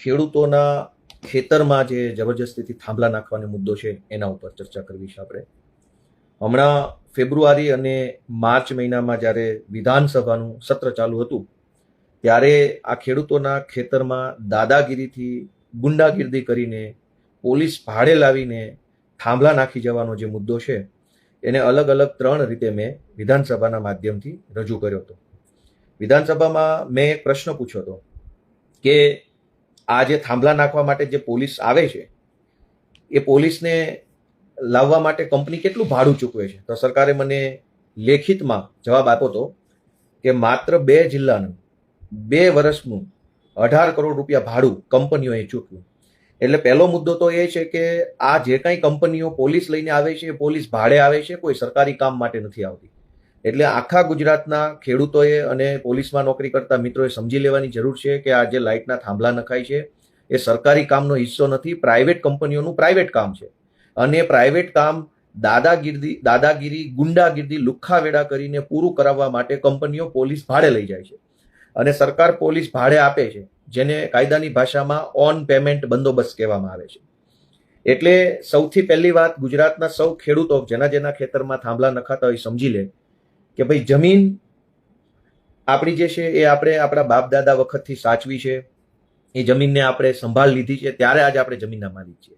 ખેડૂતોના ખેતરમાં જે જબરજસ્તીથી થાંભલા નાખવાનો મુદ્દો છે એના ઉપર ચર્ચા કરવી છે આપણે. હમણાં ફેબ્રુઆરી અને માર્ચ મહિનામાં જ્યારે વિધાનસભાનું સત્ર ચાલુ હતું ત્યારે આ ખેડૂતોના ખેતરમાં દાદાગીરીથી ગુંડાગીર્દી કરીને પોલીસ ભાડે લાવીને થાંભલા નાખી જવાનો જે મુદ્દો છે એને અલગ અલગ 3 રીતે મેં વિધાનસભાના માધ્યમથી રજૂ કર્યો હતો. વિધાનસભામાં મેં એક પ્રશ્ન પૂછ્યો હતો કે આ જે થાંભલા નાખવા માટે જે પોલીસ આવે છે એ પોલીસને લાવવા માટે કંપની કેટલું ભાડું ચૂકવે છે? તો સરકારે મને લેખિતમાં જવાબ આપ્યો હતો કે માત્ર 2 જિલ્લાનું 2 વર્ષનું 18 કરોડ રૂપિયા ભાડું કંપનીઓએ ચૂકવ્યું. એટલે પહેલો મુદ્દો તો એ છે કે આ જે કાંઈ કંપનીઓ પોલીસ લઈને આવે છે એ પોલીસ ભાડે આવે છે, કોઈ સરકારી કામ માટે નથી આવતી. એટલે આખા ગુજરાતના ખેડૂતોએ અને પોલીસમાં નોકરી કરતા મિત્રોએ સમજી લેવાની જરૂર છે કે આ જે લાઇટના થાંભલા નખાય છે એ સરકારી કામનો હિસ્સો નથી, પ્રાઇવેટ કંપનીઓનું પ્રાઇવેટ કામ છે. અને પ્રાઇવેટ કામ દાદાગીરી ગુંડાગીર્દી લુખ્ખાવેડા કરીને પૂરું કરાવવા માટે કંપનીઓ પોલીસ ભાડે લઈ જાય છે અને સરકાર પોલીસ ભાડે આપે છે, જેને કાયદાની ભાષામાં ઓન પેમેન્ટ બંદોબસ્ત કહેવામાં આવે છે. એટલે સૌથી પહેલી વાત ગુજરાતના સૌ ખેડૂતો જેના ખેતરમાં થાંભલા નખાતા હોય સમજી લે કે ભાઈ જમીન આપણી જે છે એ આપણે આપણા બાપ દાદા વખતથી સાચવી છે, એ જમીનને આપણે સંભાળ લીધી છે, ત્યારે આજે આપણે જમીનના માલિક છીએ.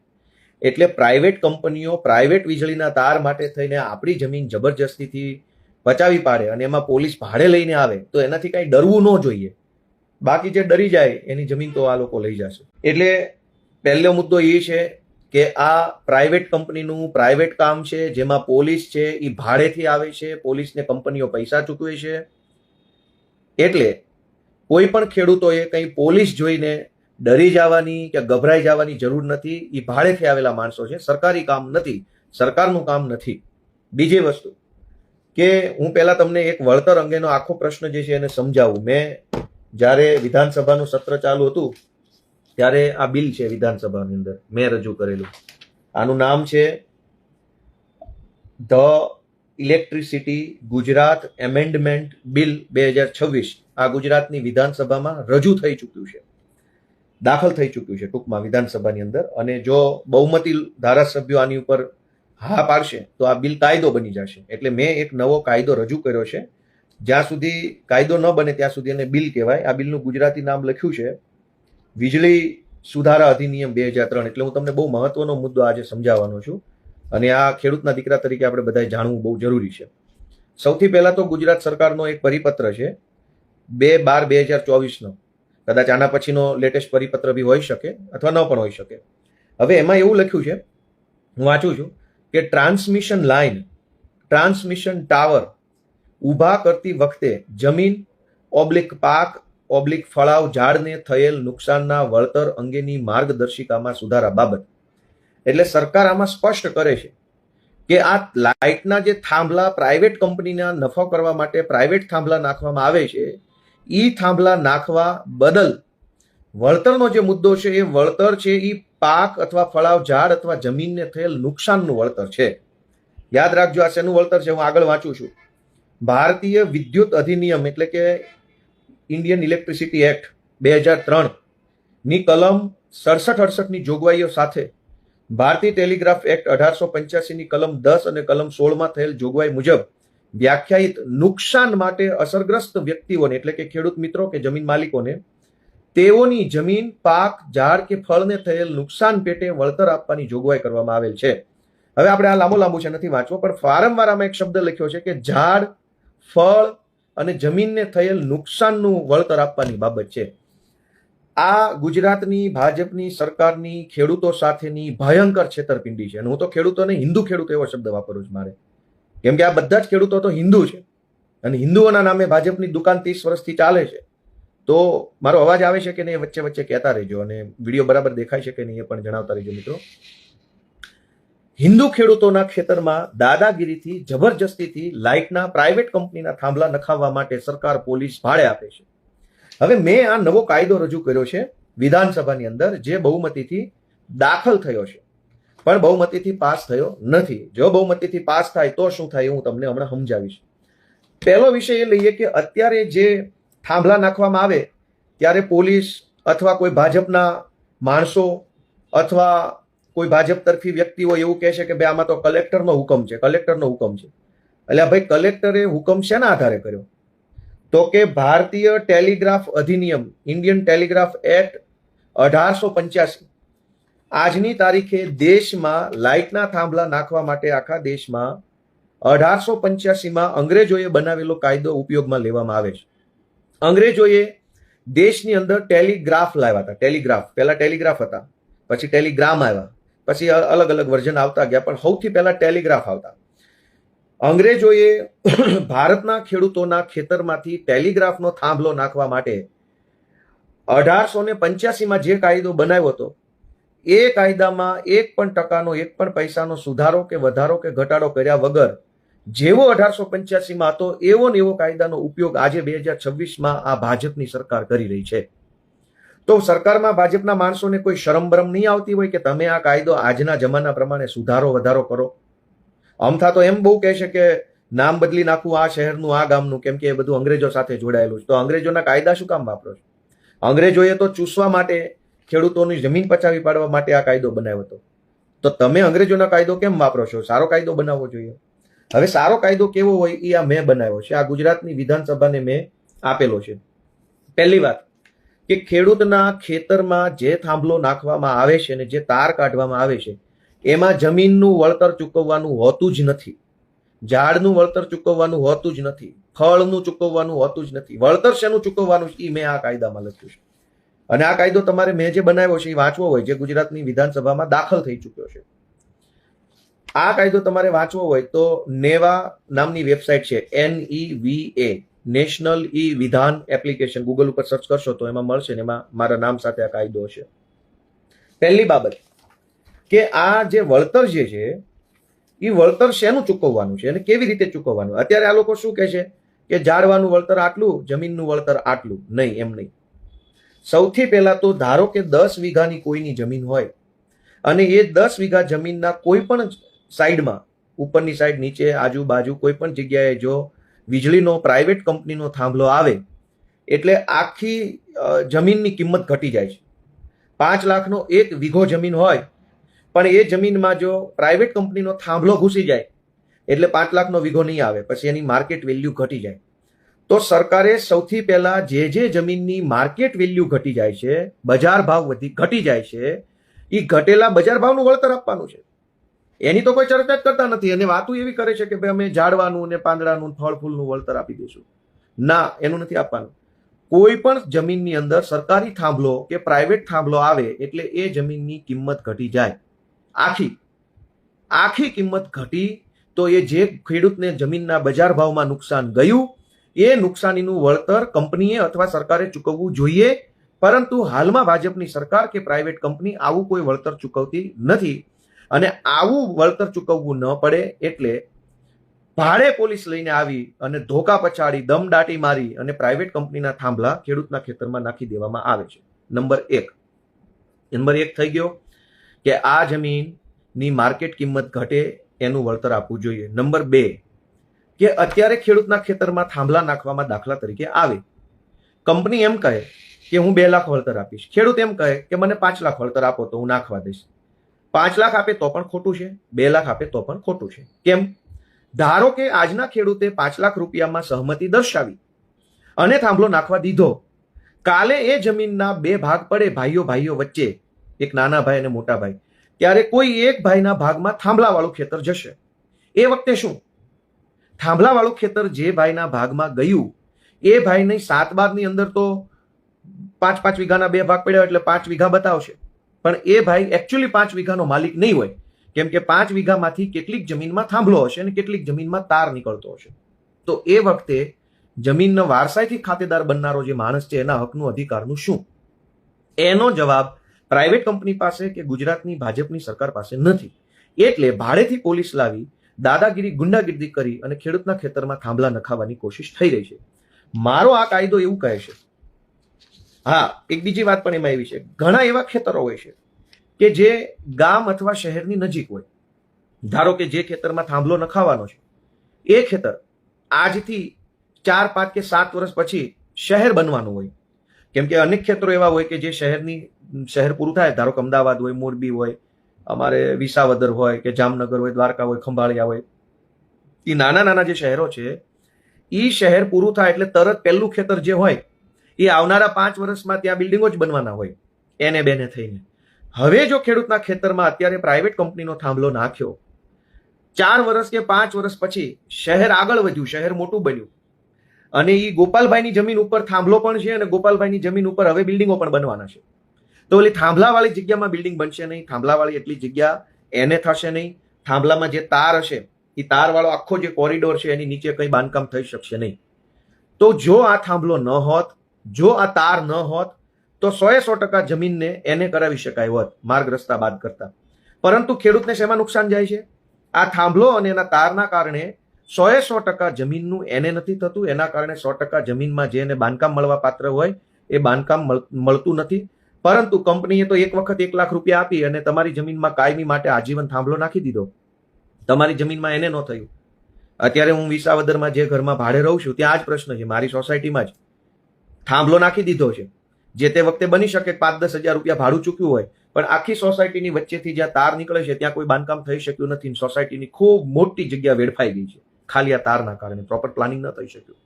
એટલે પ્રાઇવેટ કંપનીઓ પ્રાઇવેટ વીજળીના તાર માટે થઈને આપણી જમીન જબરજસ્તીથી પચાવી પાડે અને એમાં પોલીસ ભાડે લઈને આવે તો એનાથી કાંઈ ડરવું ન જોઈએ. બાકી જે ડરી જાય એની જમીન તો આ લોકો લઈ જશે. એટલે પહેલો મુદ્દો એ છે કે આ પ્રાઇવેટ કંપનીનું પ્રાઇવેટ કામ છે, જેમાં પોલીસ છે એ ભાડેથી આવે છે, પોલીસને કંપનીઓ પૈસા ચૂકવે છે. એટલે કોઈ પણ ખેડૂતોએ કંઈ પોલીસ જોઈને ડરી જવાની કે ગભરાઈ જવાની જરૂર નથી. એ ભાડેથી આવેલા માણસો છે, સરકારી કામ નથી, સરકારનું કામ નથી. બીજી વસ્તુ કે હું પહેલા તમને એક વળતર અંગેનો આખો પ્રશ્ન જે છે એને સમજાવું. મેં જ્યારે વિધાનસભાનું સત્ર ચાલુ હતું ત્યારે આ બિલ છે વિધાનસભાની અંદર મેં રજૂ કરેલું. આનું નામ છે the electricity Gujarat amendment bill 2026. આ ગુજરાતની વિધાનસભામાં રજૂ થઈ ચૂક્યું છે, દાખલ થઈ ચૂક્યું છે ટૂંકમાં વિધાનસભાની અંદર. અને જો બહુમતી ધારાસભ્યો આની ઉપર હા પાડશે તો આ બિલ કાયદો બની જશે. એટલે મેં એક નવો કાયદો રજૂ કર્યો છે. જ્યાં સુધી કાયદો ન બને ત્યાં સુધી એને બિલ કહેવાય. આ બિલનું ગુજરાતી નામ લખ્યું છે વીજળી સુધારા અધિનિયમ 2003. એટલે હું તમને બહુ મહત્વનો મુદ્દો આજે સમજાવવાનો છું અને આ ખેડૂતના દીકરા તરીકે આપણે બધાએ જાણવું બહુ જરૂરી છે. સૌથી પહેલા તો ગુજરાત સરકારનો એક પરિપત્ર છે 2/12/2024નો. કદાચ આના પછીનો લેટેસ્ટ પરિપત્ર બી હોઈ શકે અથવા ન પણ હોઈ શકે. હવે એમાં એવું લખ્યું છે, હું વાંચું છું કે ટ્રાન્સમિશન લાઇન ટ્રાન્સમિશન ટાવર ઊભા કરતી વખતે જમીન પાક ફળાવ ઝાડને થયેલ નુકસાનના વળતર અંગેની માર્ગદર્શિકામાં સુધારા બાબત. એટલે સરકાર આમાં સ્પષ્ટ કરે છે કે આ લાઇટના જે થાંભલા પ્રાઇવેટ કંપનીના નફો કરવા માટે પ્રાઇવેટ થાંભલા નાખવામાં આવે છે, એ થાંભલા નાખવા બદલ વળતરનો જે મુદ્દો છે એ વળતર છે એ પાક અથવા ફળાવ ઝાડ અથવા જમીનને થયેલ નુકસાનનું વળતર છે. યાદ રાખજો આ શેનું વળતર છે, હું આગળ વાંચું છું. ભારતીય વિદ્યુત અધિનિયમ એટલે કે ઇન્ડિયન ઇલેક્ટ્રિસિટી એક્ટ 2003 ની કલમ 67-68 ની જોગવાઈઓ સાથે ભારતીય ટેલિગ્રાફ એક્ટ 1885 ની કલમ 10 અને કલમ 16માં થયેલ જોગવાઈ મુજબ વ્યાખ્યાયિત નુકસાન માટે અસરગ્રસ્ત વ્યક્તિઓને એટલે કે ખેડૂત મિત્રો કે જમીન માલિકોને તેઓની જમીન પાક ઝાડ કે ફળને થયેલ નુકસાન પેટે વળતર આપવાની જોગવાઈ કરવામાં આવેલ છે. હવે આપણે આ લાંબુ છે નથી વાંચવો, પણ વારંવાર આમાં એક શબ્દ લખ્યો છે કે ઝાડ ફળ અને જમીનને થયેલ નુકસાનનું વળતર આપવાની બાબત છે. આ ગુજરાતની ભાજપની સરકારની ખેડૂતો સાથેની ભયંકર છેતરપિંડી છે. અને હું તો ખેડૂતોને હિન્દુ ખેડૂત એવો શબ્દ વાપરું છું મારે, કેમ કે આ બધા જ ખેડૂતો તો હિન્દુ છે અને હિન્દુઓના નામે ભાજપની દુકાન 30 વર્ષથી ચાલે છે. તો મારો અવાજ આવે છે કે નહીં વચ્ચે વચ્ચે કહેતા રહેજો, અને વિડીયો બરાબર દેખાય છે કે નહીં એ પણ જણાવતા રહેજો મિત્રો. હિન્દુ ખેડૂતોના ખેતરમાં દાદાગીરીથી જબરજસ્તીથી લાઇટના પ્રાઇવેટ કંપનીના થાંભલા નખાવવા માટે સરકાર પોલીસ ભાડે આપે છે. હવે મેં આ નવો કાયદો રજૂ કર્યો છે વિધાનસભાની અંદર, જે બહુમતીથી દાખલ થયો છે પણ બહુમતીથી પાસ થયો નથી. જો બહુમતીથી પાસ થાય તો શું થાય હું તમને હમણાં સમજાવીશ. પહેલો વિષય એ લઈએ કે અત્યારે જે થાંભલા નાખવામાં આવે ત્યારે પોલીસ અથવા કોઈ ભાજપના માણસો અથવા કોઈ ભાજપ તરફી વ્યક્તિઓ એવું કહેશે કે ભાઈ આમાં તો કલેક્ટરનો હુકમ છે, કલેક્ટરનો હુકમ છે. એટલે ભાઈ કલેક્ટરે હુકમ શેના આધારે કર્યો? તો કે ભારતીય ટેલિગ્રાફ અધિનિયમ, ઇન્ડિયન ટેલિગ્રાફ એક્ટ 1885, આજની તારીખે દેશમાં લાઇટના થાંભલા નાખવા માટે આખા દેશમાં 1885માં અંગ્રેજોએ બનાવેલો કાયદો ઉપયોગમાં લેવામાં આવે છે. અંગ્રેજોએ દેશની અંદર ટેલિગ્રાફ લાવ્યા હતા. ટેલિગ્રાફ, પહેલા ટેલિગ્રાફ હતા, પછી ટેલિગ્રામ આવ્યા, પછી અલગ અલગ વર્ઝન આવતા ગયા, પણ સૌથી પહેલા ટેલિગ્રાફ આવતા. અંગ્રેજોએ ભારતના ખેડૂતોના ખેતરમાંથી ટેલિગ્રાફનો થાંભલો નાખવા માટે 1885માં જે કાયદો બનાવ્યો હતો એ કાયદામાં 1% 1 પૈસાનો સુધારો કે વધારો કે ઘટાડો કર્યા વગર જેવો 1885માં હતો એવો ને એવો કાયદાનો ઉપયોગ આજે 2026માં આ ભાજપની સરકાર કરી રહી છે. તો સરકારમાં ભાજપના માણસોને કોઈ શરમ નહીં આવતી હોય કે તમે આ કાયદો આજના જમાના પ્રમાણે સુધારો વધારો કરો? અમથા તો એમ બહુ કહે છે કે નામ બદલી નાખવું આ શહેરનું આ ગામનું, કેમ કે એ બધું અંગ્રેજો સાથે જોડાયેલું છે. તો અંગ્રેજોના કાયદા શું કામ વાપરો છો? અંગ્રેજોએ તો ચૂસવા માટે, ખેડૂતોની જમીન પચાવી પાડવા માટે આ કાયદો બનાવ્યો હતો. તો તમે અંગ્રેજોના કાયદો કેમ વાપરો છો? સારો કાયદો બનાવવો જોઈએ. હવે સારો કાયદો કેવો હોય એ આ મેં બનાવ્યો છે, આ ગુજરાતની વિધાનસભાને મેં આપેલો છે. પહેલી વાત કે ખેડૂતના ખેતરમાં જે થાંભલો નાખવામાં આવે છે ને જે તાર કાઢવામાં આવે છે એમાં જમીનનું વળતર ચૂકવવાનું હોતું જ નથી, ઝાડનું વળતર ચૂકવવાનું હોતું જ નથી, ફળનું ચૂકવવાનું હોતું જ નથી. વળતર શેનું ચૂકવવાનું છે એ મેં આ કાયદામાં લખ્યું છે. અને આ કાયદો તમારે મેં જે બનાવ્યો છે એ વાંચવો હોય, જે ગુજરાતની વિધાનસભામાં દાખલ થઈ ચૂક્યો છે. આ કાયદો તમારે વાંચવો હોય તો નેવા નામની વેબસાઇટ છે, NEVA, નેશનલ ઈ વિધાન એપ્લિકેશન, ગૂગલ ઉપર સર્ચ કરશો તો એમાં મળશે ને એમાં મારા નામ સાથે આ કાયદો હશે. પહેલી બાબત કે આ જે વળતર જે છે એ વળતર શેનું ચૂકવવાનું છે અને કેવી રીતે ચૂકવવાનું? અત્યારે આ લોકો શું કહે છે કે ઝાડવાનું વળતર આટલું, જમીનનું વળતર આટલું. નહીં, એમ નહીં. સૌથી પહેલા તો ધારો કે 10 વીઘાની કોઈની જમીન હોય અને એ 10 વીઘા જમીનના કોઈ પણ સાઈડમાં, ઉપરની સાઈડ, નીચે, આજુબાજુ કોઈ પણ જગ્યાએ જો વીજળીનો પ્રાઇવેટ કંપનીનો થાંભલો આવે એટલે આખી જમીનની કિંમત ઘટી જાય છે. 5 લાખનો એક વીઘો જમીન હોય પણ એ જમીનમાં જો પ્રાઇવેટ કંપનીનો થાંભલો ઘૂસી જાય એટલે 5 લાખનો વીઘો નહીં આવે, પછી એની માર્કેટ વેલ્યુ ઘટી જાય. તો સરકારે સૌથી પહેલા જે જમીનની માર્કેટ વેલ્યુ ઘટી જાય છે, બજાર ભાવ ઘટી જાય છે, એ ઘટેલા બજાર ભાવનું વળતર આપવાનું છે. એની તો કોઈ ચર્ચા જ કરતા નથી અને વાતો એવી કરે છે કે ભાઈ અમે ઝાડવાનું ને પાંદડાનું, ફળ ફૂલનું વળતર આપી દઈશું. ના, એનું નથી આપવાનું. કોઈ પણ જમીનની અંદર સરકારી થાંભલો કે પ્રાઇવેટ થાંભલો આવે એટલે એ જમીનની કિંમત ઘટી જાય. આખી કિંમત ઘટી તો એ જે ખેડૂતને જમીનના બજાર ભાવમાં નુકસાન ગયું એ નુકસાનીનું વળતર કંપનીએ અથવા સરકારે ચૂકવવું જોઈએ. પરંતુ હાલમાં ભાજપની સરકાર કે પ્રાઇવેટ કંપની આવું કોઈ વળતર ચૂકવતી નથી અને આવું વળતર ચૂકવવું ન પડે એટલે ભાડે પોલીસ લઈને આવી અને ધોકા પછાડી, દમદાટી મારી અને પ્રાઇવેટ કંપનીના થાંભલા ખેડૂતના ખેતરમાં નાખી દેવામાં આવે છે. નંબર એક થઈ ગયો કે આ જમીનની માર્કેટ કિંમત ઘટે એનું વળતર આપવું જોઈએ. નંબર 2 કે અત્યારે ખેડૂતના ખેતરમાં થાંભલા નાખવામાં દાખલા તરીકે આવે, કંપની એમ કહે કે હું 2 લાખ વળતર આપીશ, ખેડૂત એમ કહે કે મને 5 લાખ વળતર આપો તો હું નાખવા દઈશ. 5 લાખ આપે તો પણ ખોટું છે, 2 લાખ આપે તો પણ ખોટું છે. કેમ? ધારો કે આજના ખેડૂતે 5 લાખ રૂપિયામાં સહમતિ દર્શાવી અને થાંભલો નાખવા દીધો, કાલે એ જમીનના 2 ભાગ પડે ભાઈઓ વચ્ચે, એક નાના ભાઈ અને મોટા ભાઈ, ત્યારે કોઈ એક ભાઈના ભાગમાં થાંભલાવાળું ખેતર જશે. એ વખતે શું? થાંભલાવાળું ખેતર જે ભાઈના ભાગમાં ગયું એ ભાઈને 7/12ની અંદર તો 5 વીઘાના 2 ભાગ પડ્યા એટલે 5 વીઘા બતાવશે, પણ એ ભાઈ એકચ્યુઅલી 5 વીઘાનો માલિક નહીં હોય, કેમ કે 5 વીઘામાંથી કેટલીક જમીનમાં થાંભલો હશે અને કેટલીક જમીનમાં તાર નીકળતો હશે. તો એ વખતે જમીનનો વારસાઈથી ખાતેદાર બનનારો જે માણસ છે એના હકનું, અધિકારનું શું? એનો જવાબ પ્રાઇવેટ કંપની પાસે કે ગુજરાતની ભાજપની સરકાર પાસે નથી. એટલે ભાડેથી પોલીસ લાવી દાદાગીરી, ગુંડાગીરી કરી અને ખેડૂતના ખેતરમાં થાંભલા નખાવવાની કોશિશ થઈ રહી છે. મારો આ કાયદો એવું કહે છે. હા, એક બીજી વાત પણ એમાં એવી છે, ઘણા એવા ખેતરો હોય છે કે જે ગામ અથવા શહેરની નજીક હોય. ધારો કે જે ખેતરમાં થાંભલો નખાવાનો છે એ ખેતર આજથી 4, 5 કે 7 વર્ષ પછી શહેર બનવાનું હોય, કેમ કે અનેક ખેતરો એવા હોય કે જે શહેરની શહેર પૂરું થાય, ધારો કે અમદાવાદ હોય, મોરબી હોય, અમારે વિસાવદર હોય કે જામનગર હોય, દ્વારકા હોય, ખંભાળિયા હોય, એ નાના નાના જે શહેરો છે, એ શહેર પૂરું થાય એટલે તરત પહેલું ખેતર જે હોય એ આવનારા 5 વર્ષમાં ત્યાં બિલ્ડિંગો જ બનવાના હોય એને બેને થઈને. હવે જો ખેડૂતના ખેતરમાં અત્યારે પ્રાઇવેટ કંપનીનો થાંભલો નાખ્યો, 4 વર્ષ કે 5 વર્ષ પછી શહેર આગળ વધ્યું, શહેર મોટું બન્યું, અને એ ગોપાલભાઈની જમીન ઉપર થાંભલો પણ છે અને ગોપાલભાઈની જમીન ઉપર હવે બિલ્ડિંગો પણ બનવાના છે. તો ઓલી થાંભલાવાળી જગ્યામાં બિલ્ડિંગ બનશે નહીં, થાંભલાવાળી એટલી જગ્યા એને થશે નહીં. થાંભલામાં જે તાર હશે એ તારવાળો આખો જે કોરિડોર છે એની નીચે કંઈ બાંધકામ થઈ શકશે નહીં. તો જો આ થાંભલો ન હોત, જો આ તાર ન હોત, તો 100% જમીનને એને કરાવી શકાય હોત માર્ગ રસ્તા બાદ કરતા. પરંતુ ખેડૂતને શેમાં નુકસાન જાય છે? આ થાંભલો અને એના તારના કારણે 100% જમીનનું એને નથી થતું. એના કારણે 100% જમીનમાં જે એને બાંધકામ મળવા પાત્ર હોય એ બાંધકામ મળતું નથી. પરંતુ કંપનીએ તો એક વખત 1 લાખ રૂપિયા આપી અને તમારી જમીનમાં કાયમી માટે આજીવન થાંભલો નાખી દીધો. તમારી જમીનમાં એને ન થયું. અત્યારે હું વિસાવદરમાં જે ઘરમાં ભાડે રહું છું ત્યાં આ જ પ્રશ્ન છે. મારી સોસાયટીમાં જ થાંભલો નાખી દીધો છે. જે તે વખતે બની શકે 5-10 હજાર રૂપિયા ભાડું ચૂક્યું હોય, પણ આખી સોસાયટીની વચ્ચેથી જ્યાં તાર નીકળે છે ત્યાં કોઈ બાંધકામ થઈ શક્યું નથી. સોસાયટીની ખૂબ મોટી જગ્યા વેડફાઈ ગઈ છે ખાલી આ તારના કારણે, પ્રોપર પ્લાનિંગ ન થઈ શક્યું.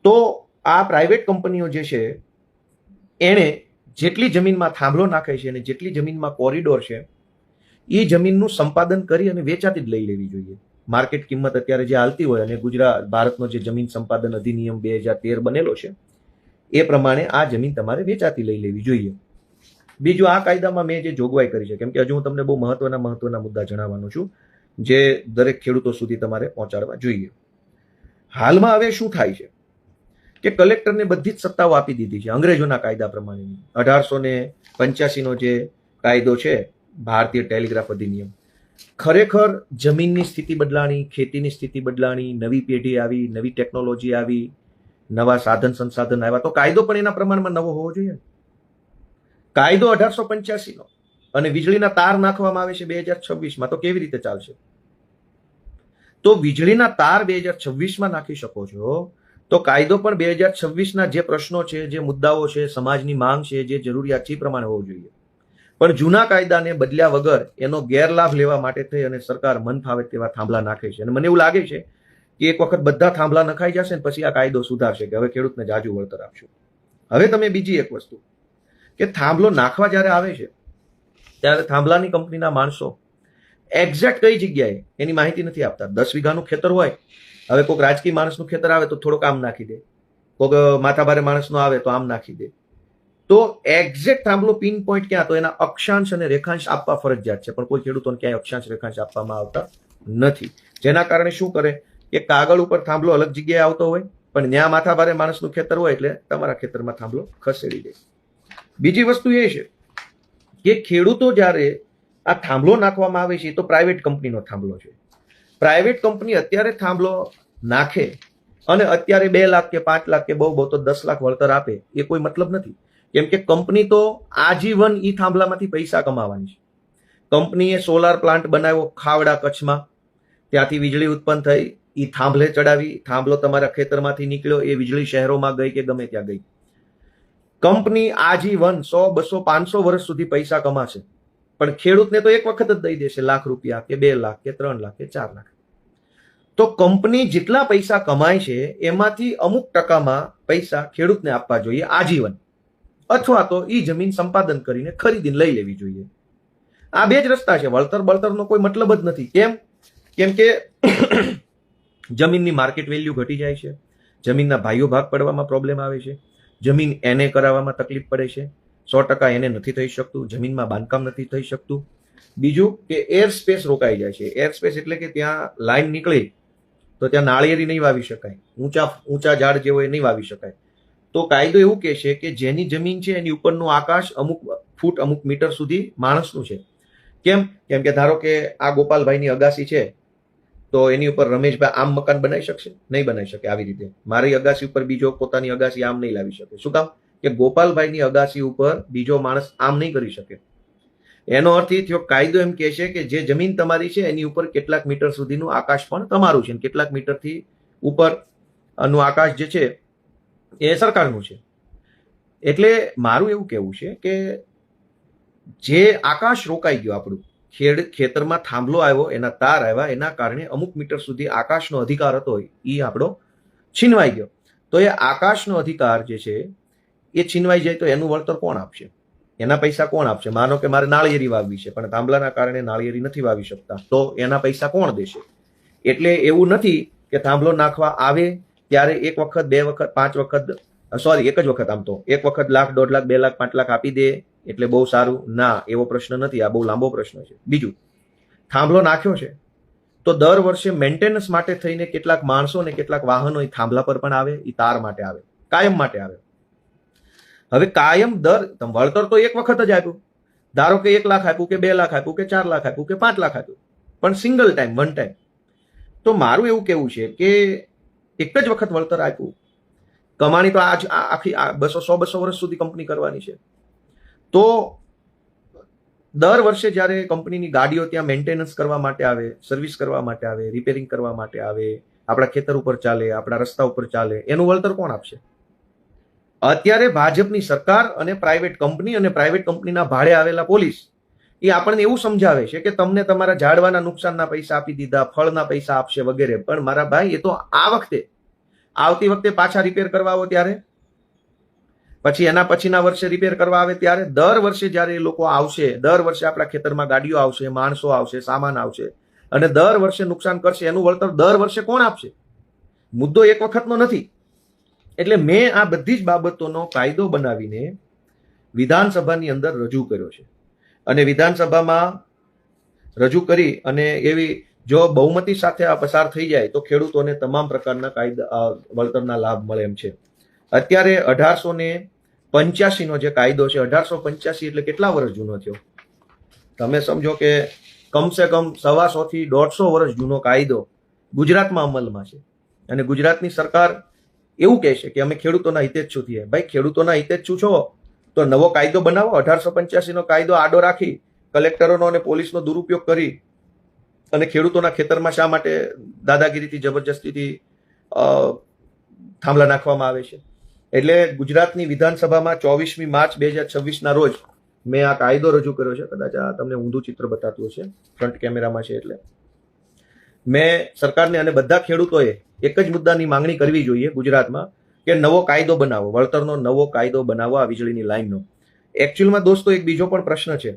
તો આ પ્રાઇવેટ કંપનીઓ જે છે એણે જેટલી જમીનમાં થાંભલો નાખે છે અને જેટલી જમીનમાં કોરિડોર છે એ જમીનનું સંપાદન કરી અને વેચાતી જ લઈ લેવી જોઈએ. માર્કેટ કિંમત અત્યારે જે હાલતી હોય અને ભારતનો જે જમીન સંપાદન અધિનિયમ 2013 બનેલો છે એ પ્રમાણે આ જમીન તમારે વેચાતી લઈ લેવી જોઈએ. બીજું, આ કાયદામાં મેં જે જોગવાઈ કરી છે, કેમ કે હજુ હું તમને બહુ મહત્વના મુદ્દા જણાવવાનો છું જે દરેક ખેડૂતો સુધી તમારે પહોંચાડવા જોઈએ. હાલમાં હવે શું થાય છે કે કલેક્ટરને બધી જ સત્તાઓ આપી દીધી છે અંગ્રેજોના કાયદા પ્રમાણેની. 1885નો જે કાયદો છે ભારતીય ટેલિગ્રાફ અધિનિયમ, ખરેખર જમીનની સ્થિતિ બદલાણી, ખેતીની સ્થિતિ બદલાણી, નવી પેઢી આવી, નવી ટેકનોલોજી આવી, નવા સાધન સંસાધન આવ્યા, તો કાયદો પણ એના પ્રમાણમાં નવો હોવો જોઈએ. કાયદો 1885નો અને વીજળીના તાર નાખવામાં આવે છે 2026માં, તો કેવી રીતે ચાલશે? તો વીજળીના તાર 2026માં નાખી શકો છો, તો કાયદો પણ 2026ના જે પ્રશ્નો છે, જે મુદ્દાઓ છે, સમાજની માંગ છે, જે જરૂરિયાત છે એ પ્રમાણે હોવું જોઈએ. પણ જૂના કાયદાને બદલ્યા વગર એનો ગેરલાભ લેવા માટે થઈ અને સરકાર મન ફાવે તેવા થાંભલા નાખે છે. અને મને એવું લાગે છે કે એક વખત બધા થાંભલા નખાઈ જશે ને પછી આ કાયદો સુધારશે કે હવે ખેડૂતને જાજુ વળતર આપશું. હવે તમે બીજી એક વસ્તુ કે થાંભલો નાખવા જ્યારે આવે છે ત્યારે થાંભલાની કંપનીના માણસો એક્ઝેક્ટ કઈ જગ્યાએ એની માહિતી નથી આપતા. 10 વીઘાનું ખેતર હોય, હવે કોઈક રાજકીય માણસનું ખેતર આવે તો થોડોક આમ નાખી દે, કોઈક માથાભારે માણસનો આવે તો આમ નાખી દે. તો એક્ઝેક્ટ થાંભલો પિન પોઈન્ટ ક્યાં, તો એના અક્ષાંશ અને રેખાંશ આપવા ફરજિયાત છે, પણ કોઈ ખેડૂતોને ક્યાંય અક્ષાંશ રેખાંશ આપવામાં આવતા નથી. જેના કારણે શું કરે કે કાગળ ઉપર થાંભલો અલગ જગ્યાએ આવતો હોય, પણ ત્યાં માથાભારે માણસનું ખેતર હોય એટલે તમારા ખેતરમાં થાંભલો ખસેડી દે. બીજી વસ્તુ એ છે કે ખેડૂતો જ્યારે આ થાંભલો નાખવામાં આવે છે તો પ્રાઇવેટ કંપનીનો થાંભલો છે. પ્રાઇવેટ કંપની અત્યારે થાંભલો નાખે અને અત્યારે 2 લાખ કે 5 લાખ કે બહુ તો 10 લાખ વળતર આપે એ કોઈ મતલબ નથી. કેમ કે કંપની તો આજીવન ઈ થાંભલામાંથી પૈસા કમાવાની છે. કંપનીએ સોલાર પ્લાન્ટ બનાવ્યો ખાવડા કચ્છમાં, ત્યાંથી વીજળી ઉત્પન્ન થઈ, ઈ થાંભલે ચડાવી, થાંભલો તમારા ખેતરમાંથી નીકળ્યો, એ વીજળી શહેરોમાં ગઈ કે ગમે ત્યાં ગઈ. કંપની આજીવન 100, 200, 500 વર્ષ સુધી પૈસા કમાશે, પણ ખેડૂતને તો એક વખત જ દઈ દેશે લાખ રૂપિયા કે 2 લાખ કે 3 લાખ કે 4 લાખ. તો કંપની જેટલા પૈસા કમાય છે એમાંથી અમુક ટકામાં પૈસા ખેડૂતને આપવા જોઈએ આજીવન, અથવા તો ઈ જમીન સંપાદન કરીને ખરીદીને લઈ લેવી જોઈએ. આ 2 જ રસ્તા છે. બળતરનો કોઈ મતલબ જ નથી. કેમ કે જમીનની માર્કેટ વેલ્યુ ઘટી જાય છે, જમીનના ભાઈઓ ભાગ પડવામાં પ્રોબ્લેમ આવે છે, જમીન એને કરાવવામાં તકલીફ પડે છે, 100% એને નથી થઈ શકતું, જમીનમાં બાંધકામ નથી થઈ શકતું. બીજું કે એર સ્પેસ રોકાઈ જાય છે. એર સ્પેસ એટલે કે ત્યાં લાઈન નીકળી તો ત્યાં નાળિયેરી નહીં વાવી શકાય, ઊંચા ઝાડ જે હોય એ નહીં વાવી શકાય. તો કાયદો એવું કહે છે કે જેની જમીન છે એની ઉપરનું આકાશ અમુક ફૂટ અમુક મીટર સુધી માણસનું છે. કેમ કે ધારો કે આ ગોપાલભાઈની અગાસી છે તો એની ઉપર રમેશભાઈ આમ મકાન બનાવી શકશે? નહીં બનાવી શકે. આવી રીતે મારી અગાસી ઉપર બીજો પોતાની અગાસી આમ નહીં લાવી શકે. શું કામ? કે ગોપાલભાઈની અગાસી ઉપર બીજો માણસ આમ નહીં કરી શકે. એનો અર્થ એ થયો કાયદો એમ કહે છે કે જે જમીન તમારી છે એની ઉપર કેટલાક મીટર સુધીનું આકાશ પણ તમારું છે, કેટલાક મીટરથી ઉપરનું આકાશ જે છે એ સરકારનું છે. એટલે મારું એવું કહેવું છે કે જે આકાશ રોકાઈ ગયું આપણું, ખેતરમાં થાંભલો આવ્યો, એના તાર આવ્યા, એના કારણે અમુક મીટર સુધી આકાશનો અધિકાર હતો એ આપણો છીનવાઈ ગયો. તો એ આકાશનો અધિકાર જે છે એ છીનવાઈ જાય તો એનું વળતર કોણ આપશે? એના પૈસા કોણ આપશે? માનો કે મારે નાળિયેરી વાવવી છે, પણ થાંભલાના કારણે નાળિયેરી નથી વાવી શકતા, તો એના પૈસા કોણ દેશે? એટલે એવું નથી કે થાંભલો નાખવા આવે ત્યારે એક વખત, બે વખત, 5 વખત, એક જ વખત, આમ તો એક વખત 1 લાખ, 1.5 લાખ, 2 લાખ, 5 લાખ આપી દે એટલે બહુ સારું. ના, એવો પ્રશ્ન નથી. આ બહુ લાંબો પ્રશ્ન છે. બીજું, થાંભલો નાખ્યો છે તો દર વર્ષે મેન્ટેનન્સ માટે થઈને કેટલાક માણસો ને કેટલાક વાહનો એ થાંભલા પર પણ આવે, એ તાર માટે આવે, કાયમ માટે આવે. હવે કાયમ વળતર તો એક વખત જ આપ્યું. ધારો કે 1 લાખ આપ્યું, કે 2 લાખ આપ્યું, કે 4 લાખ આપ્યું, કે 5 લાખ આપ્યું, પણ સિંગલ ટાઈમ, વન ટાઈમ. તો મારું એવું કેવું છે કે એક જ વખત વળતર આપ્યું, કમાણી તો આખી 100-200 વર્ષ સુધી કંપની કરવાની છે. તો દર વર્ષે જ્યારે કંપનીની ગાડીઓ ત્યાં મેન્ટેનન્સ કરવા માટે આવે, સર્વિસ કરવા માટે આવે, રિપેરિંગ કરવા માટે આવે, આપણા ખેતર ઉપર ચાલે, આપણા રસ્તા ઉપર ચાલે, એનું વળતર કોણ આપશે? અત્યારે ભાજપની સરકાર અને પ્રાઇવેટ કંપની અને પ્રાઇવેટ કંપનીના ભાડે આવેલા પોલીસ એ આપણને એવું સમજાવે છે કે તમને તમારા ઝાડવાના નુકસાનના પૈસા આપી દીધા, ફળના પૈસા આપશે વગેરે. પણ મારા ભાઈ, એ તો આવતી વખતે પાછા રિપેર કરવા આવો ત્યારે, પછી એના પછીના વર્ષે રિપેર કરવા આવે ત્યારે, દર વર્ષે જ્યારે એ લોકો આવશે, દર વર્ષે આપણા ખેતરમાં ગાડીઓ આવશે, માણસો આવશે, સામાન આવશે, અને દર વર્ષે નુકસાન કરશે, એનું વળતર દર વર્ષે કોણ આપશે? મુદ્દો એક વખતનો નથી. એટલે મેં આ બધી જ બાબતોનો કાયદો બનાવીને વિધાનસભાની અંદર રજૂ કર્યો છે. અને વિધાનસભામાં રજૂ કરી અને એવી જો બહુમતી સાથે આ પસાર થઈ જાય તો ખેડૂતોને તમામ પ્રકારના કાયદા વળતરના લાભ મળે એમ છે. અત્યારે 1885 નો જે કાયદો છે, 1885 એટલે કેટલા વર્ષ જૂનો થયો? તમે સમજો કે કમસે કમ 125 થી 150 વર્ષ જૂનો કાયદો ગુજરાતમાં અમલમાં છે. અને ગુજરાતની સરકાર એવું કહે છે કે અમે ખેડૂતોના હિતેચ્છુ છીએ. ભાઈ, ખેડૂતોના હિતેચ્છુ છો તો નવો કાયદો બનાવો. 1885 નો કાયદો આડો રાખી કલેક્ટરોનો અને પોલીસનો દુરુપયોગ કરી અને ખેડૂતોના ખેતરમાં શા માટે દાદાગીરીથી, જબરજસ્તીથી થાંભલા નાખવામાં આવે છે? એટલે ગુજરાતની વિધાનસભામાં 24મી માર્ચ 2026 ના રોજ મેં આ કાયદો રજૂ કર્યો છે. કદાચ આ તમને ઊંધું ચિત્ર બતાતું હશે, ફ્રન્ટ કેમેરામાં છે. એટલે મેં સરકારને અને બધા ખેડૂતોએ એક જ મુદ્દાની માંગણી કરવી જોઈએ ગુજરાતમાં કે નવો કાયદો બનાવો, વળતરનો નવો કાયદો બનાવો આ વીજળીની લાઈનનો. એકચ્યુઅલમાં દોસ્તો એક બીજો પણ પ્રશ્ન છે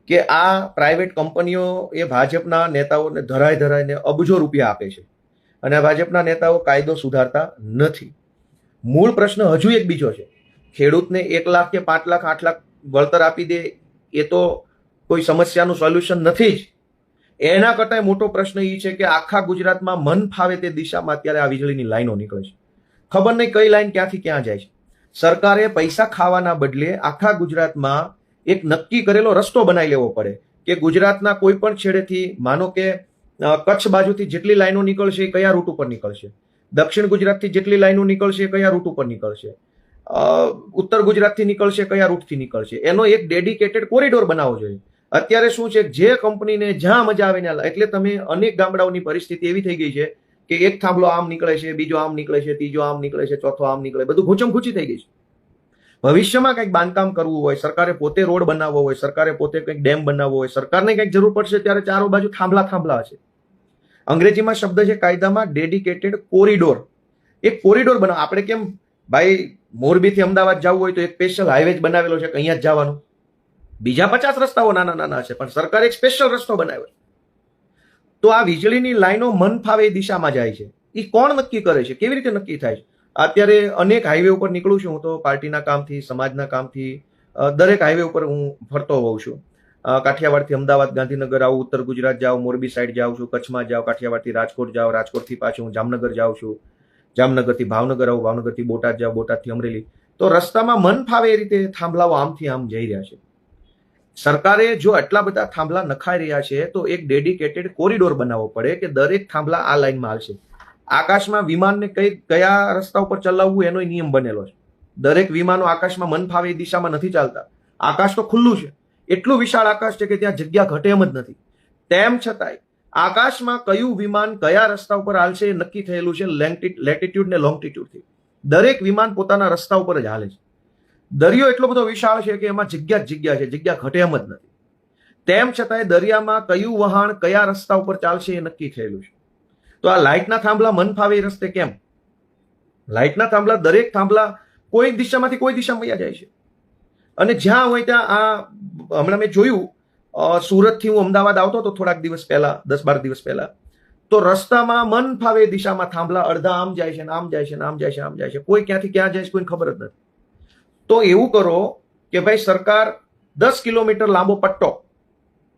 કે આ પ્રાઇવેટ કંપનીઓ એ ભાજપના નેતાઓને ધરાઈને અબજો રૂપિયા આપે છે અને ભાજપના નેતાઓ કાયદો સુધારતા નથી. મૂળ પ્રશ્ન હજુ એક બીજો છે. ખેડૂતને 1 લાખ કે 5 લાખ, 8 લાખ વળતર આપી દે એ તો કોઈ સમસ્યાનું સોલ્યુશન નથી જ. એના કરતાં મોટો પ્રશ્ન એ છે કે આખા ગુજરાતમાં મન ફાવે તે દિશામાં અત્યારે આ વીજળીની લાઈનો નીકળે છે. ખબર નહીં કઈ લાઈન ક્યાંથી ક્યાં જાય છે. સરકારે પૈસા ખાવાના બદલે આખા ગુજરાતમાં એક નક્કી કરેલો રસ્તો બનાવી લેવો પડે કે ગુજરાતના કોઈ પણ છેડેથી, માનો કે કચ્છ બાજુથી જેટલી લાઈનો નીકળશે એ કયા રૂટ ઉપર નીકળશે, દક્ષિણ ગુજરાતથી જેટલી લાઈનો નીકળશે એ કયા રૂટ ઉપર નીકળશે, ઉત્તર ગુજરાતથી નીકળશે કયા રૂટથી નીકળશે, એનો એક ડેડિકેટેડ કોરિડોર બનાવવો જોઈએ. અત્યારે શું છે, જે કંપનીને જ્યાં મજા આવે ને, એટલે તમે અનેક ગામડાઓની પરિસ્થિતિ એવી થઈ ગઈ છે કે એક થાંભલો આમ નીકળે છે, બીજો આમ નીકળે છે, ત્રીજો આમ નીકળે છે, ચોથો આમ નીકળે, બધું ઘૂંચમઘૂંચી થઈ ગઈ છે. ભવિષ્યમાં કંઈક બાંધકામ કરવું હોય, સરકારે પોતે રોડ બનાવવો હોય, સરકારે પોતે કંઈક ડેમ બનાવવો હોય, સરકારને કંઈક જરૂર પડશે ત્યારે ચારો બાજુ થાંભલા હશે. અંગ્રેજીમાં શબ્દ છે કાયદામાં ડેડિકેટેડ કોરિડોર. એક કોરિડોર બનાવો. આપણે કેમ ભાઈ મોરબીથી અમદાવાદ જવું હોય તો એક સ્પેશિયલ હાઈવે જ બનાવેલો છે કે અહીંયા જ જવાનું, બીજા 50 રસ્તાઓ નાના છે, પણ સરકારે એક સ્પેશિયલ રસ્તો બનાવ્યો. તો આ વીજળીની લાઈનો મન ફાવે એ દિશામાં જાય છે. એ કોણ નક્કી કરે છે? કેવી રીતે નક્કી થાય છે? અત્યારે અનેક હાઈવે ઉપર નીકળું છું હું તો, પાર્ટીના કામથી, સમાજના કામથી, દરેક હાઈવે ઉપર હું ફરતો હોઉં છું. કાઠિયાવાડથી અમદાવાદ, ગાંધીનગર આવું, ઉત્તર ગુજરાત જાઉં, મોરબી સાઈડ જાઉં છું, કચ્છમાં જાઉં, કાઠિયાવાડથી રાજકોટ જાઉં, રાજકોટથી પાછું હું જામનગર જાઉં છું, જામનગરથી ભાવનગર આવું, ભાવનગરથી બોટાદ જાઉં, બોટાદથી અમરેલી. તો રસ્તામાં મન ફાવે એ રીતે થાંભલાઓ આમથી આમ જઈ રહ્યા છે. સરકારે જો આટલા બધા થાંભલા નખાઈ રહ્યા છે તો એક ડેડિકેટેડ કોરિડોર બનાવવો પડે કે દરેક થાંભલા આ લાઈનમાં આવશે. આકાશમાં વિમાનને કયા રસ્તા ઉપર ચલાવવું એનો નિયમ બનેલો છે. દરેક વિમાનો આકાશમાં મન ફાવે એ દિશામાં નથી ચાલતા. આકાશ તો ખુલ્લું છે, એટલું વિશાળ આકાશ છે કે ત્યાં જગ્યા ઘટે એમ જ નથી. તેમ છતાંય આકાશમાં કયું વિમાન કયા રસ્તા ઉપર હાલશે નક્કી થયેલું છે લેટિટ્યુડ ને લોંગટિટ્યુડથી. દરેક વિમાન પોતાના રસ્તા ઉપર જ હાલે છે. દરિયો એટલો બધો વિશાળ છે કે એમાં જગ્યા જ જગ્યા છે, જગ્યા ઘટે એમ જ નથી. તેમ છતાંય દરિયામાં કયું વહાણ કયા રસ્તા ઉપર ચાલશે એ નક્કી થયેલું છે. તો આ લાઇટના થાંભલા મન ફાવે એ રસ્તે કેમ? લાઇટના થાંભલા, દરેક થાંભલા કોઈ દિશામાંથી કોઈ દિશામાં વયા જાય છે. અને જ્યાં હોય ત્યાં આ હમણાં મેં જોયું, સુરતથી હું અમદાવાદ આવતો હતો થોડાક દિવસ પહેલા, 10-12 દિવસ પહેલા, તો રસ્તામાં મન ફાવે દિશામાં થાંભલા અડધા આમ જાય છે ને આમ જાય છે ને આમ જાય છે, આમ જાય છે. કોઈ ક્યાંથી ક્યાં જાય છે કોઈને ખબર જ નથી. તો એવું કરો કે ભાઈ સરકાર 10 કિલોમીટર લાંબો પટ્ટો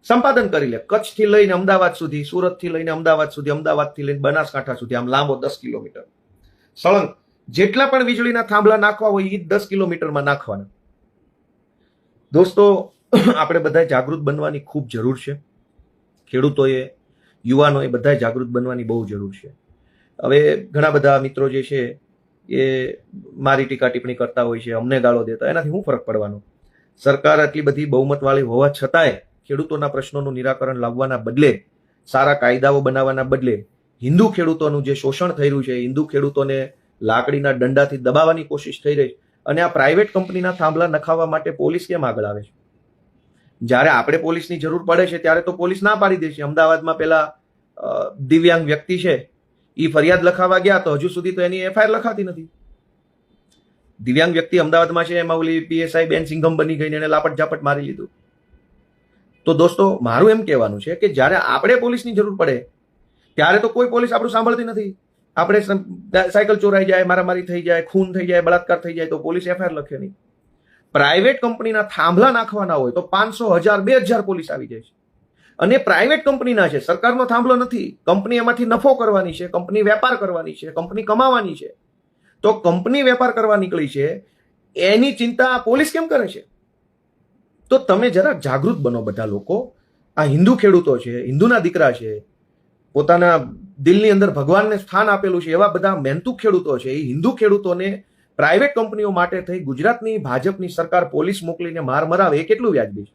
સંપાદન કરી લે, કચ્છથી લઈને અમદાવાદ સુધી, સુરતથી લઈને અમદાવાદ સુધી, અમદાવાદથી લઈને બનાસકાંઠા સુધી, આમ લાંબો 10 કિલોમીટર સળંગ જેટલા પણ વીજળીના થાંભલા નાખવા હોય એ 10 કિલોમીટરમાં નાખવાના. દોસ્તો, આપણે બધા જાગૃત બનવાની ખૂબ જરૂર છે. ખેડૂતોએ, યુવાનોએ બધાએ જાગૃત બનવાની બહુ જરૂર છે. હવે ઘણા બધા મિત્રો જે છે એ મારી ટીકા ટિપ્પણી કરતા હોય છે, અમને ગાળો દેતા, એનાથી શું ફરક પડવાનો? સરકાર આટલી બધી બહુમતવાળી હોવા છતાંય ખેડૂતોના પ્રશ્નોનું નિરાકરણ લાવવાના બદલે, સારા કાયદાઓ બનાવવાના બદલે હિન્દુ ખેડૂતોનું જે શોષણ થઈ રહ્યું છે, હિન્દુ ખેડૂતોને લાકડીના દંડાથી દબાવવાની કોશિશ થઈ રહી છે. અને આ પ્રાઇવેટ કંપનીના થાંભલા નખાવવા માટે પોલીસ કેમ આગળ આવે છે? જ્યારે આપણે પોલીસની જરૂર પડે છે ત્યારે તો પોલીસ ના પાડી દે છે. અમદાવાદમાં પેલા દિવ્યાંગ વ્યક્તિ છે, એ ફરિયાદ લખાવવા ગયા તો હજુ સુધી તો એની એફઆઈઆર લખાતી નથી. દિવ્યાંગ વ્યક્તિ અમદાવાદમાં છે, એમાં ઓલી પીએસઆઈ બેન સિંઘમ બની ગઈને એને લાપટ ઝાપટ મારી લીધું. તો દોસ્તો, મારું એમ કહેવાનું છે કે જ્યારે આપણે પોલીસની જરૂર પડે ત્યારે તો કોઈ પોલીસ આપણું સાંભળતી નથી. આપણે સાયકલ ચોરાઈ જાય, મારામારી થઈ જાય, ખૂન થઈ જાય, બળાત્કાર થઈ જાય તો પોલીસ એફઆઈઆર લખે નહીં. પ્રાઇવેટ કંપનીના થાંભલા નાખવાના હોય તો 500, 1000, 2000 પોલીસ આવી જાય છે. અને પ્રાઇવેટ કંપનીના છે, સરકારનો થાંભલો નથી. કંપની એમાંથી નફો કરવાની છે, કંપની વેપાર કરવાની છે, કંપની કમાવાની છે. તો કંપની વેપાર કરવા નીકળી છે, એની ચિંતા પોલીસ કેમ કરે છે? તો તમે જરા જાગૃત બનો બધા લોકો. આ હિન્દુ ખેડૂતો છે, હિન્દુના દીકરા છે, પોતાના દિલની અંદર ભગવાનને સ્થાન આપેલું છે, એવા બધા મહેનતુ ખેડૂતો છે. એ હિન્દુ ખેડૂતોને પ્રાઇવેટ કંપનીઓ માટે થઈ ગુજરાતની ભાજપની સરકાર પોલીસ મોકલીને માર મરાવે, એ કેટલું વ્યાજબી છે?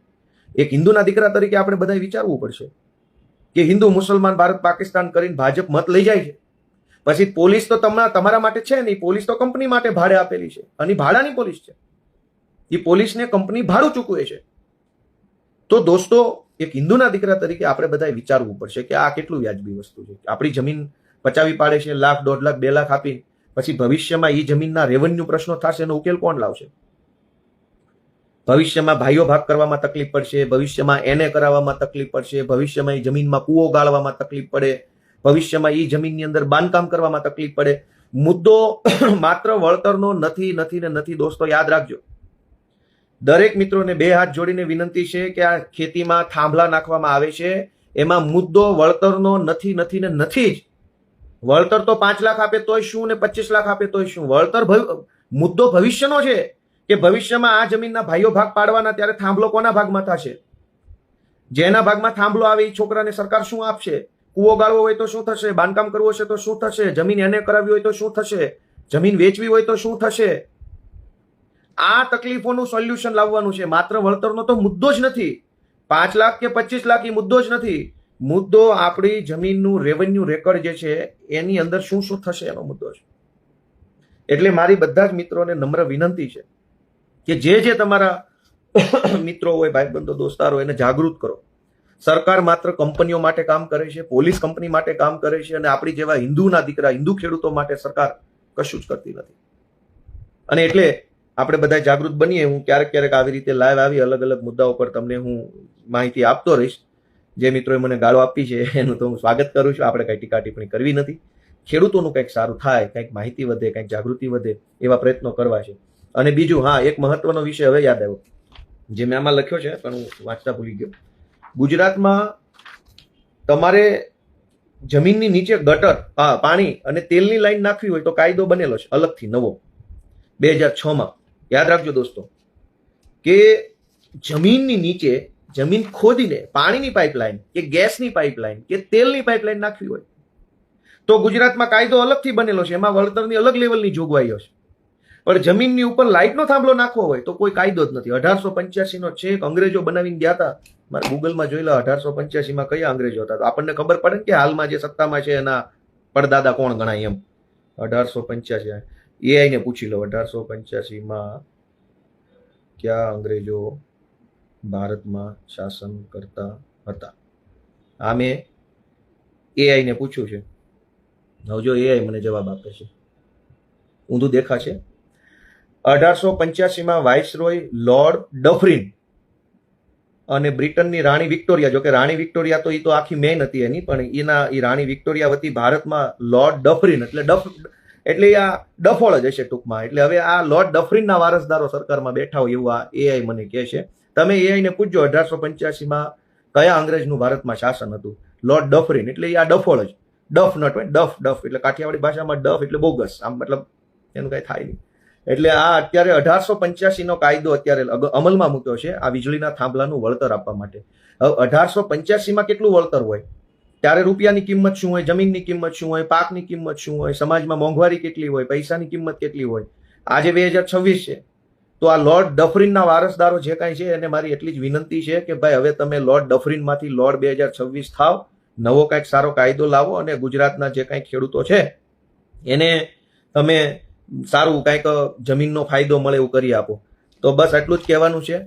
એક હિન્દુના દીકરા તરીકે આપણે બધાએ વિચારવું પડશે કે હિન્દુ મુસલમાન ભારત પાકિસ્તાન કરીને ભાજપ મત લઈ જાય છે, પછી પોલીસ તો તમારા માટે છે નહીં. પોલીસ તો કંપની માટે ભાડે આપેલી છે અને ભાડાની પોલીસ છે. એ પોલીસને કંપની ભાડું ચૂકવે છે. તો દોસ્તો, એક હિન્દુના દીકરા તરીકે આપણે બધાએ વિચારવું પડશે કે આ કેટલું વ્યાજબી વસ્તુ છે. આપણી જમીન પચાવી પાડે છે, 1 લાખ, 1.5 લાખ, 2 લાખ આપી, પછી ભવિષ્યમાં એ જમીનના રેવન્યુ પ્રશ્નો થશે, એનો ઉકેલ કોણ લાવશે? ભવિષ્યમાં ભાઈઓ ભાગ કરવામાં તકલીફ પડશે, ભવિષ્યમાં એને કરાવવામાં તકલીફ પડશે, ભવિષ્યમાં એ જમીનમાં કૂવો ગાળવામાં તકલીફ પડે, ભવિષ્યમાં એ જમીનની અંદર બાંધકામ કરવામાં તકલીફ પડે. મુદ્દો માત્ર વળતરનો નથી. દોસ્તો, યાદ રાખજો. દરેક મિત્રોને 2 હાથ જોડીને વિનંતી છે કે આ ખેતીમાં થાંભલા નાખવામાં આવે છે, એમાં મુદ્દો વળતરનો નથી જ. વળતર તો 5 લાખ આપે તોય શું ને 25 લાખ આપે તોય શું? વળતર મુદ્દો ભવિષ્યનો છે કે ભવિષ્યમાં આ જમીનના ભાઈઓ ભાગ પાડવાના, ત્યારે થાંભલો કોના ભાગમાં થશે? જેના ભાગમાં થાંભલો આવે એ છોકરાને સરકાર શું આપશે? કૂવો ગાળવો હોય તો શું થશે? બાંધકામ કરવું હશે તો શું થશે? જમીન એને કરાવવી હોય તો શું થશે? જમીન વેચવી હોય તો શું થશે? આ તકલીફોનું સોલ્યુશન લાવવાનું છે. માત્ર વળતરનો તો મુદ્દો જ નથી. 5 લાખ કે 25 લાખ એ મુદ્દો જ નથી. મુદ્દો આપણી જમીનનું રેવન્યુ રેકર્ડ જે છે એની અંદર શું થશે એનો મુદ્દો છે. એટલે મારી બધા જ મિત્રોને નમ્ર વિનંતી છે કે જે તમારા મિત્રો હોય, ભાઈબંધો, દોસ્તારો, એને જાગૃત કરો. સરકાર માત્ર કંપનીઓ માટે કામ કરે છે, પોલીસ કંપની માટે કામ કરે છે, અને આપણી જેવા હિન્દુના દીકરા, હિન્દુ ખેડૂતો માટે સરકાર કશું જ કરતી નથી. અને એટલે આપણે બધા જાગૃત બનીએ. હું ક્યારેક આવી રીતે લાઈવ આવી અલગ અલગ મુદ્દાઓ પર તમને હું માહિતી આપતો રહીશ. જે મિત્રોએ મને ગાળો આપી છે એનું તો હું સ્વાગત કરું છું. આપણે કઈ ટીકા ટિપ્પણી કરવી નથી. ખેડૂતોનું કંઈક સારું થાય, કંઈક માહિતી વધે, કંઈક જાગૃતિ વધે, એવા પ્રયત્નો કરવા છે. અને બીજું, હા, એક મહત્વનો વિષય હવે યાદ આવ્યો, જે મેં આમાં લખ્યો છે પણ હું વાંચતા ભૂલી ગયો. ગુજરાતમાં તમારે જમીનની નીચે ગટર, પાણી અને તેલની લાઈન નાખવી હોય તો કાયદો બનેલો છે અલગથી, નવો, 2006માં. યાદ રાખજો દોસ્તો કે જમીનની નીચે જમીન ખોદીને પાણીની પાઇપલાઇન કે ગેસની પાઇપલાઇન કે તેલની પાઇપલાઇન નાખવી હોય તો ગુજરાતમાં કાયદો અલગથી બનેલો છે. એમાં વળતરની અલગ લેવલની જોગવાઈઓ છે. પણ જમીનની ઉપર લાઇટનો થાંભલો નાખવો હોય તો કોઈ કાયદો જ નથી. 1885નો છે, અંગ્રેજો બનાવીને ગયા હતા. મારે ગૂગલમાં જોઈ લો 1885માં કયા અંગ્રેજો હતા, તો આપણને ખબર પડે ને કે હાલમાં જે સત્તામાં છે એના પડદાદા કોણ ગણાય એમ. 1885 એઆઈને પૂછી લો 1885માં ક્યાં અંગ્રેજો ભારતમાં શાસન કરતા હતા? આ મેં AI ને પૂછ્યું છે. હવે જો AI મને જવાબ આપે છે, ઊંધું દેખાશે. 1885માં વાઇસરોય લોર્ડ ડફરિન અને બ્રિટનની રાણી વિક્ટોરિયા, જો કે રાણી વિક્ટોરિયા તો એ તો આખી મેન હતી એની, પણ એ રાણી વિક્ટોરિયા વતી ભારતમાં લોર્ડ ડફરિન એટલે આ ડફોળ જ હશે ટૂંકમાં. એટલે હવે આ લોર્ડ ડફરિનના વારસદારો સરકારમાં બેઠા હોય એવું આ AI મને કહે છે. તમે AI ને પૂછજો 1885માં કયા અંગ્રેજનું ભારતમાં શાસન હતું. લોર્ડ ડફરિન એટલે આ ડફોળ જ, ડફ નટ હોય, ડફ એટલે કાઠિયાવાડી ભાષામાં ડફ એટલે બોગસ, આમ મતલબ એનું કઈ થાય નહીં. એટલે આ અત્યારે 1885નો કાયદો અત્યારે અમલમાં મૂક્યો છે આ વીજળીના થાંભલાનું વળતર આપવા માટે. હવે 1885માં કેટલું વળતર હોય, ત્યારે રૂપિયાની કિંમત શું હોય, જમીનની કિંમત શું હોય, પાકની કિંમત શું હોય, સમાજમાં મોંઘવારી કેટલી હોય, પૈસાની કિંમત કેટલી હોય. આજે 2026 છે તો આ લોર્ડ ડફરિનના વારસદારો જે કાંઈ છે એને મારી એટલી જ વિનંતી છે કે ભાઈ હવે તમે લોર્ડ ડફરિનમાંથી લોર્ડ 2026 થાવ, નવો કાંઈક સારો કાયદો લાવો અને ગુજરાતના જે કાંઈ ખેડૂતો છે એને તમે સારું કાંઈક જમીનનો ફાયદો મળે એવું કરી આપો. તો બસ આટલું જ કહેવાનું છે.